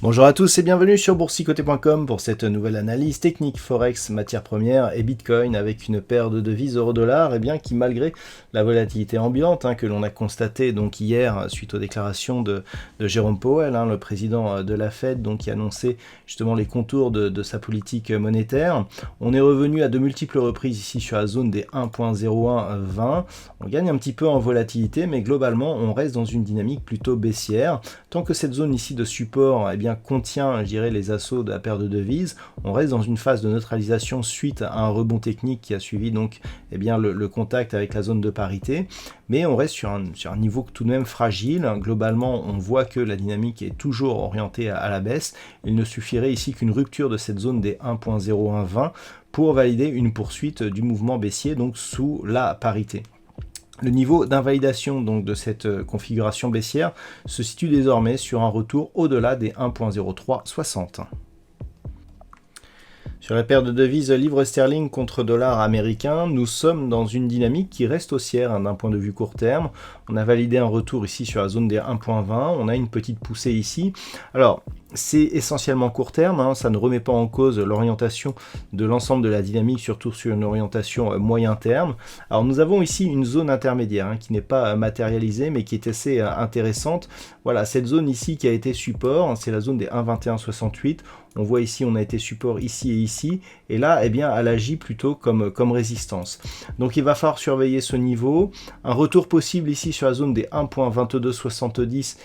Bonjour à tous et bienvenue sur boursicoté.com pour cette nouvelle analyse technique Forex, matières premières et Bitcoin avec une paire de devises euro-dollar qui malgré la volatilité ambiante que l'on a constatée donc hier suite aux déclarations de Jérôme Powell, le président de la Fed, qui annonçait justement les contours de sa politique monétaire, on est revenu à de multiples reprises ici sur la zone des 1.0120. On gagne un petit peu en volatilité mais globalement on reste dans une dynamique plutôt baissière. Tant que cette zone ici de support contient, je dirais, les assauts de la paire de devises, on reste dans une phase de neutralisation suite à un rebond technique qui a suivi donc le contact avec la zone de parité, mais on reste sur un niveau tout de même fragile. Globalement, on voit que la dynamique est toujours orientée à la baisse. Il ne suffirait ici qu'une rupture de cette zone des 1.0120 pour valider une poursuite du mouvement baissier donc sous la parité. Le niveau d'invalidation donc de cette configuration baissière se situe désormais sur un retour au-delà des 1.0360. Sur la paire de devises livre sterling contre dollar américain, nous sommes dans une dynamique qui reste haussière d'un point de vue court terme. On a validé un retour ici sur la zone des 1.20, on a une petite poussée ici. Alors, c'est essentiellement court terme, ça ne remet pas en cause l'orientation de l'ensemble de la dynamique, surtout sur une orientation moyen terme. Alors nous avons ici une zone intermédiaire qui n'est pas matérialisée mais qui est assez intéressante. Voilà, cette zone ici qui a été support, c'est la zone des 1.2168. On voit ici, on a été support ici et ici, et là, elle agit plutôt comme résistance. Donc il va falloir surveiller ce niveau. Un retour possible ici sur la zone des 1.2270,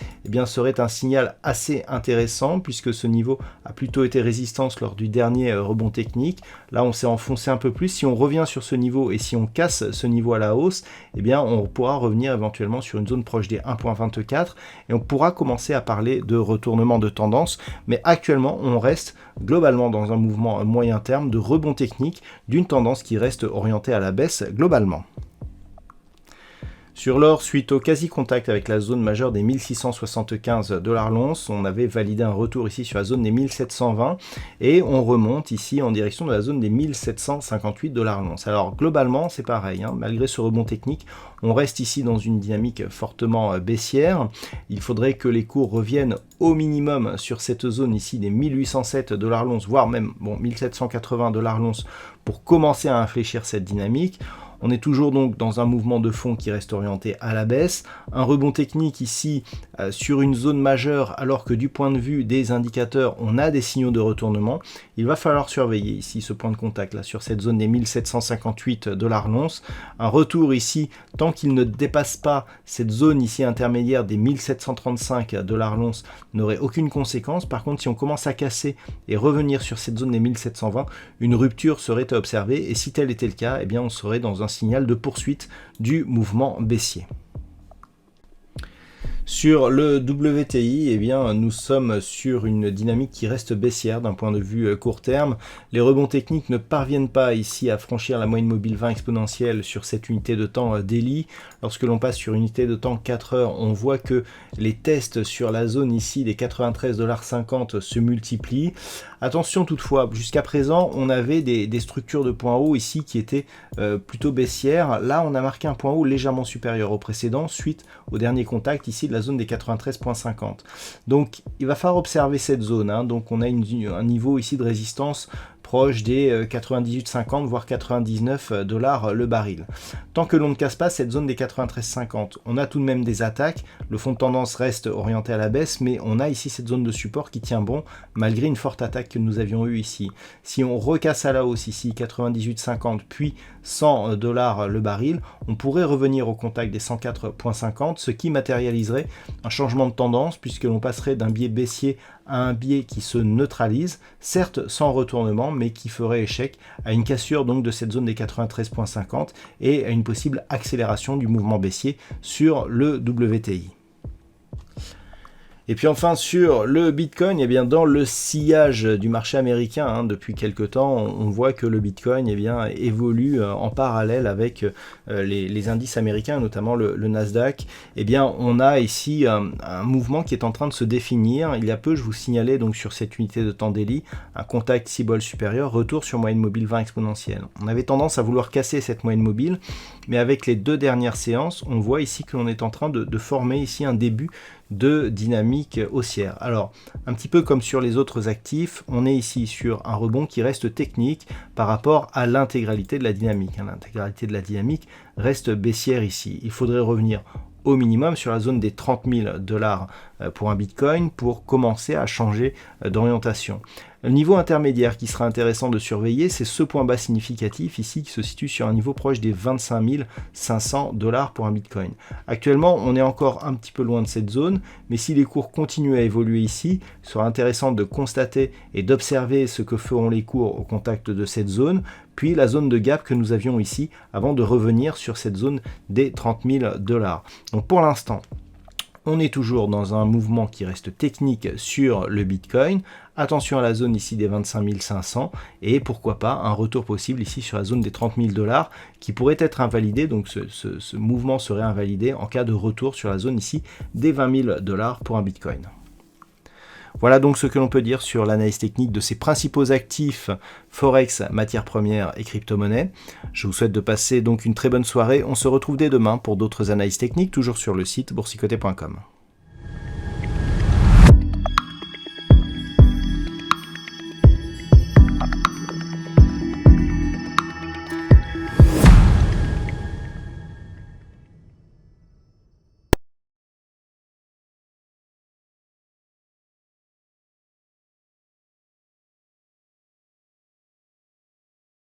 serait un signal assez intéressant, puisque ce niveau a plutôt été résistance lors du dernier rebond technique. Là, on s'est enfoncé un peu plus. Si on revient sur ce niveau et si on casse ce niveau à la hausse, on pourra revenir éventuellement sur une zone proche des 1.24 et on pourra commencer à parler de retournement de tendance. Mais actuellement, on reste globalement dans un mouvement moyen terme de rebond technique d'une tendance qui reste orientée à la baisse globalement. Sur l'or, suite au quasi-contact avec la zone majeure des 1675 $ l'once, on avait validé un retour ici sur la zone des 1720 et on remonte ici en direction de la zone des 1758 $ l'once. Alors globalement, c'est pareil, malgré ce rebond technique, on reste ici dans une dynamique fortement baissière. Il faudrait que les cours reviennent au minimum sur cette zone ici des 1807 $ l'once, voire même 1780 $ l'once pour commencer à infléchir cette dynamique. On est toujours donc dans un mouvement de fond qui reste orienté à la baisse. Un rebond technique ici sur une zone majeure alors que du point de vue des indicateurs, on a des signaux de retournement. Il va falloir surveiller ici ce point de contact là sur cette zone des 1758 $ l'once. Un retour ici tant qu'il ne dépasse pas cette zone ici intermédiaire des 1735 $ l'once n'aurait aucune conséquence. Par contre, si on commence à casser et revenir sur cette zone des 1720, une rupture serait à observer et si tel était le cas, on serait dans un signal de poursuite du mouvement baissier. Sur le WTI, nous sommes sur une dynamique qui reste baissière d'un point de vue court terme. Les rebonds techniques ne parviennent pas ici à franchir la moyenne mobile 20 exponentielle sur cette unité de temps daily. Lorsque l'on passe sur une unité de temps 4 heures, on voit que les tests sur la zone ici des 93,50 $ se multiplient. Attention toutefois, jusqu'à présent, on avait des structures de points hauts ici qui étaient plutôt baissières. Là, on a marqué un point haut légèrement supérieur au précédent suite au dernier contact ici de la zone des 93,50. Donc, il va falloir observer cette zone. Donc, on a un niveau ici de résistance proche des 98,50 voire 99 $ le baril. Tant que l'on ne casse pas cette zone des 93,50, on a tout de même des attaques. Le fond de tendance reste orienté à la baisse, mais on a ici cette zone de support qui tient bon malgré une forte attaque que nous avions eue ici. Si on recasse à la hausse ici 98,50 puis 100 $ le baril, on pourrait revenir au contact des 104,50, ce qui matérialiserait un changement de tendance puisque l'on passerait d'un biais baissier à un biais qui se neutralise, certes sans retournement, mais qui ferait échec à une cassure donc de cette zone des 93,50 et à une possible accélération du mouvement baissier sur le WTI. Et puis enfin sur le Bitcoin, eh bien dans le sillage du marché américain, depuis quelque temps, on voit que le Bitcoin évolue en parallèle avec les indices américains, notamment le Nasdaq. Eh bien on a ici un mouvement qui est en train de se définir. Il y a peu, je vous signalais donc sur cette unité de temps daily, un contact symbole supérieur, retour sur moyenne mobile 20 exponentielle. On avait tendance à vouloir casser cette moyenne mobile, mais avec les 2 dernières séances, on voit ici que l'on est en train de former ici un début de dynamique haussière. Alors, un petit peu comme sur les autres actifs, on est ici sur un rebond qui reste technique par rapport à l'intégralité de la dynamique. L'intégralité de la dynamique reste baissière ici. Il faudrait revenir au minimum sur la zone des 30 000 $ pour un Bitcoin pour commencer à changer d'orientation. Le niveau intermédiaire qui sera intéressant de surveiller, c'est ce point bas significatif ici qui se situe sur un niveau proche des 25 500 $ pour un Bitcoin. Actuellement, on est encore un petit peu loin de cette zone, mais si les cours continuent à évoluer ici, il sera intéressant de constater et d'observer ce que feront les cours au contact de cette zone, puis la zone de gap que nous avions ici avant de revenir sur cette zone des 30 000 $. Donc pour l'instant, on est toujours dans un mouvement qui reste technique sur le Bitcoin. Attention à la zone ici des 25 500 et pourquoi pas un retour possible ici sur la zone des 30 000 $ qui pourrait être invalidé. Donc ce mouvement serait invalidé en cas de retour sur la zone ici des 20 000 $ pour un Bitcoin. Voilà donc ce que l'on peut dire sur l'analyse technique de ces principaux actifs Forex, matières premières et crypto-monnaies. Je vous souhaite de passer donc une très bonne soirée. On se retrouve dès demain pour d'autres analyses techniques, toujours sur le site boursicoté.com.